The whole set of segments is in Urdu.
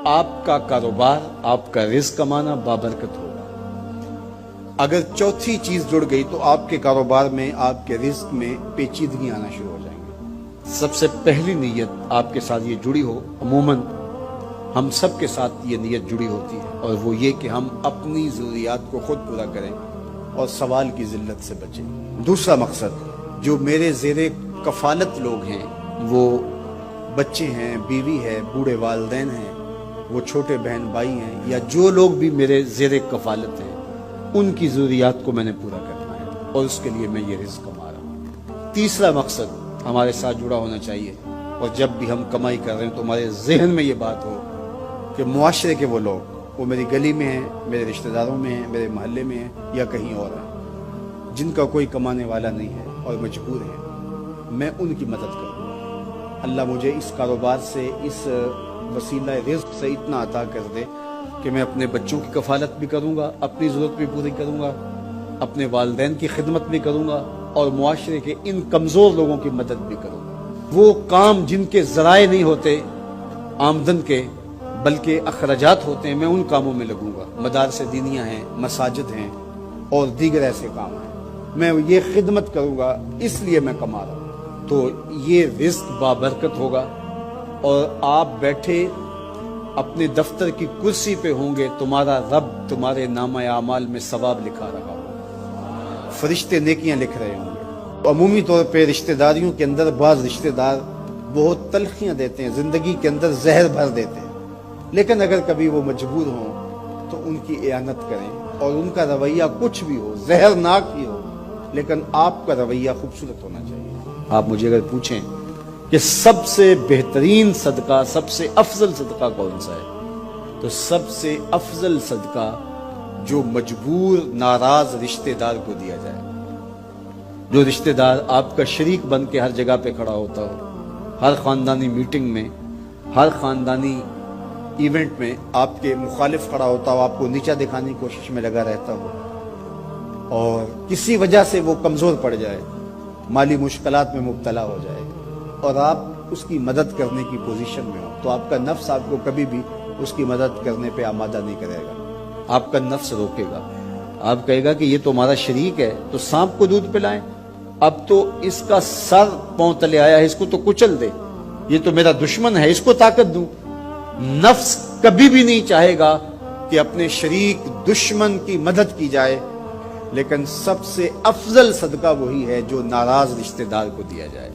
آپ کا کاروبار، آپ کا رزق کمانا بابرکت ہوگا۔ اگر چوتھی چیز جڑ گئی تو آپ کے کاروبار میں، آپ کے رزق میں پیچیدگی آنا شروع ہو جائیں گے۔ سب سے پہلی نیت آپ کے ساتھ یہ جڑی ہو، عموماً ہم سب کے ساتھ یہ نیت جڑی ہوتی ہے، اور وہ یہ کہ ہم اپنی ضروریات کو خود پورا کریں اور سوال کی ذلت سے بچیں۔ دوسرا مقصد، جو میرے زیر کفالت لوگ ہیں، وہ بچے ہیں، بیوی ہے، بوڑھے والدین ہیں، وہ چھوٹے بہن بھائی ہیں، یا جو لوگ بھی میرے زیر کفالت ہیں، ان کی ضروریات کو میں نے پورا کرنا ہے، اور اس کے لیے میں یہ رزق کما رہا ہوں۔ تیسرا مقصد ہمارے ساتھ جڑا ہونا چاہیے، اور جب بھی ہم کمائی کر رہے ہیں تو ہمارے ذہن میں یہ بات ہو کہ معاشرے کے وہ لوگ، وہ میری گلی میں ہیں، میرے رشتہ داروں میں ہیں، میرے محلے میں ہیں، یا کہیں اور ہیں، جن کا کوئی کمانے والا نہیں ہے اور مجبور ہے، میں ان کی مدد کروں۔ اللہ مجھے اس کاروبار سے، اس وسیلہ رزق سے اتنا عطا کر دے کہ میں اپنے بچوں کی کفالت بھی کروں گا، اپنی ضرورت بھی پوری کروں گا، اپنے والدین کی خدمت بھی کروں گا، اور معاشرے کے ان کمزور لوگوں کی مدد بھی کروں گا۔ وہ کام جن کے ذرائع نہیں ہوتے آمدن کے، بلکہ اخراجات ہوتے ہیں، میں ان کاموں میں لگوں گا۔ مدارس دینیہ ہیں، مساجد ہیں، اور دیگر ایسے کام ہیں، میں یہ خدمت کروں گا، اس لیے میں کما رہا ہوں۔ تو یہ رزق بابرکت ہوگا، اور آپ بیٹھے اپنے دفتر کی کرسی پہ ہوں گے، تمہارا رب تمہارے نامہ اعمال میں ثواب لکھا رہا ہوگا، فرشتے نیکیاں لکھ رہے ہوں گے۔ عمومی طور پہ رشتہ داریوں کے اندر بعض رشتہ دار بہت تلخیاں دیتے ہیں، زندگی کے اندر زہر بھر دیتے ہیں، لیکن اگر کبھی وہ مجبور ہوں تو ان کی اعانت کریں، اور ان کا رویہ کچھ بھی ہو، زہرناک ہی ہو، لیکن آپ کا رویہ خوبصورت ہونا چاہیے۔ آپ مجھے اگر پوچھیں کہ سب سے بہترین صدقہ، سب سے افضل صدقہ کون سا ہے، تو سب سے افضل صدقہ جو مجبور ناراض رشتہ دار کو دیا جائے، جو رشتہ دار آپ کا شریک بن کے ہر جگہ پہ کھڑا ہوتا ہو، ہر خاندانی میٹنگ میں، ہر خاندانی ایونٹ میں آپ کے مخالف کھڑا ہوتا ہو، آپ کو نیچا دکھانے کی کوشش میں لگا رہتا ہو، اور کسی وجہ سے وہ کمزور پڑ جائے، مالی مشکلات میں مبتلا ہو جائے، اور آپ اس کی مدد کرنے کی پوزیشن میں ہو، تو آپ کا نفس آپ کو کبھی بھی اس کی مدد کرنے پہ آمادہ نہیں کرے گا۔ آپ کا نفس روکے گا، آپ کہے گا کہ یہ تو ہمارا شریک ہے، تو سانپ کو دودھ پلائیں، اب تو اس کا سر پاؤں تلے آیا ہے، اس کو تو کچل دے، یہ تو میرا دشمن ہے، اس کو طاقت دوں۔ نفس کبھی بھی نہیں چاہے گا کہ اپنے شریک دشمن کی مدد کی جائے، لیکن سب سے افضل صدقہ وہی ہے جو ناراض رشتہ دار کو دیا جائے،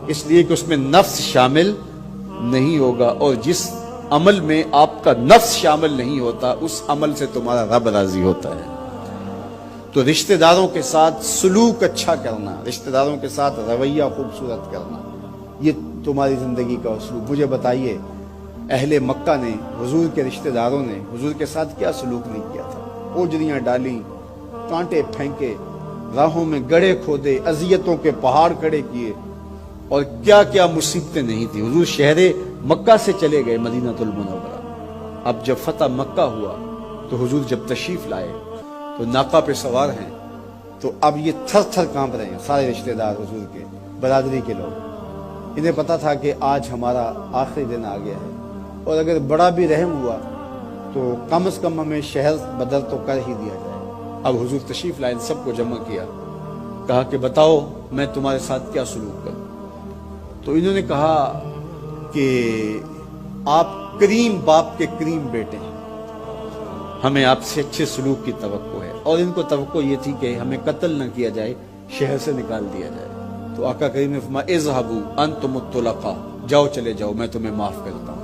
اس لیے کہ اس میں نفس شامل نہیں ہوگا، اور جس عمل میں آپ کا نفس شامل نہیں ہوتا، اس عمل سے تمہارا رب راضی ہوتا ہے۔ تو رشتہ داروں کے ساتھ سلوک اچھا کرنا، رشتہ داروں کے ساتھ رویہ خوبصورت کرنا، یہ تمہاری زندگی کا اسلوب۔ مجھے بتائیے، اہل مکہ نے، حضور کے رشتہ داروں نے حضور کے ساتھ کیا سلوک نہیں کیا تھا؟ اوجریاں ڈالیں، کانٹے پھینکے، راہوں میں گڑھے کھودے، اذیتوں کے پہاڑ کھڑے کیے، اور کیا کیا مصیبتیں نہیں تھی۔ حضور شہر مکہ سے چلے گئے مدینہ المنورہ۔ اب جب فتح مکہ ہوا تو حضور جب تشریف لائے تو ناقہ پہ سوار ہیں، تو اب یہ تھر تھر کانپ رہے ہیں سارے رشتہ دار حضور کے، برادری کے لوگ۔ انہیں پتا تھا کہ آج ہمارا آخری دن آ گیا ہے، اور اگر بڑا بھی رحم ہوا تو کم از کم ہمیں شہر بدر تو کر ہی دیا جائے۔ اب حضور تشریف لائے، سب کو جمع کیا، کہا کہ بتاؤ میں تمہارے ساتھ کیا سلوک کروں؟ تو انہوں نے کہا کہ آپ کریم باپ کے کریم بیٹے ہیں، ہمیں آپ سے اچھے سلوک کی توقع ہے، اور ان کو توقع یہ تھی کہ ہمیں قتل نہ کیا جائے، شہر سے نکال دیا جائے۔ تو آقا کریم نے فرمایا اذهبوا انتم الطلقاء، جاؤ چلے جاؤ، میں تمہیں معاف کرتا ہوں۔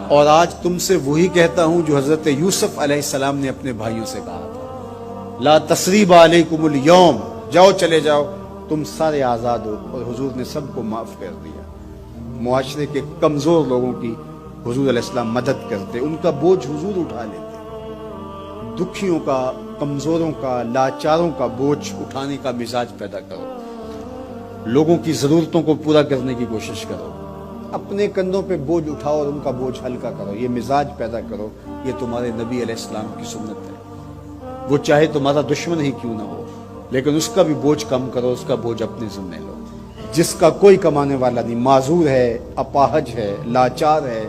اور آج تم سے وہی کہتا ہوں جو حضرت یوسف علیہ السلام نے اپنے بھائیوں سے کہا تھا، لا تثریب علیکم اليوم، جاؤ چلے جاؤ، تم سارے آزاد ہو۔ اور حضور نے سب کو معاف کر دیا۔ معاشرے کے کمزور لوگوں کی حضور علیہ السلام مدد کرتے، ان کا بوجھ حضور اٹھا لیتے۔ دکھیوں کا، کمزوروں کا، لاچاروں کا بوجھ اٹھانے کا مزاج پیدا کرو، لوگوں کی ضرورتوں کو پورا کرنے کی کوشش کرو، اپنے کندھوں پہ بوجھ اٹھاؤ اور ان کا بوجھ ہلکا کرو، یہ مزاج پیدا کرو۔ یہ تمہارے نبی علیہ السلام کی سنت ہے۔ وہ چاہے تمہارا دشمن ہی کیوں نہ ہو، لیکن اس کا بھی بوجھ کم کرو، اس کا بوجھ اپنے ذمہ لو۔ جس کا کوئی کمانے والا نہیں، معذور ہے، اپاہج ہے، لاچار ہے،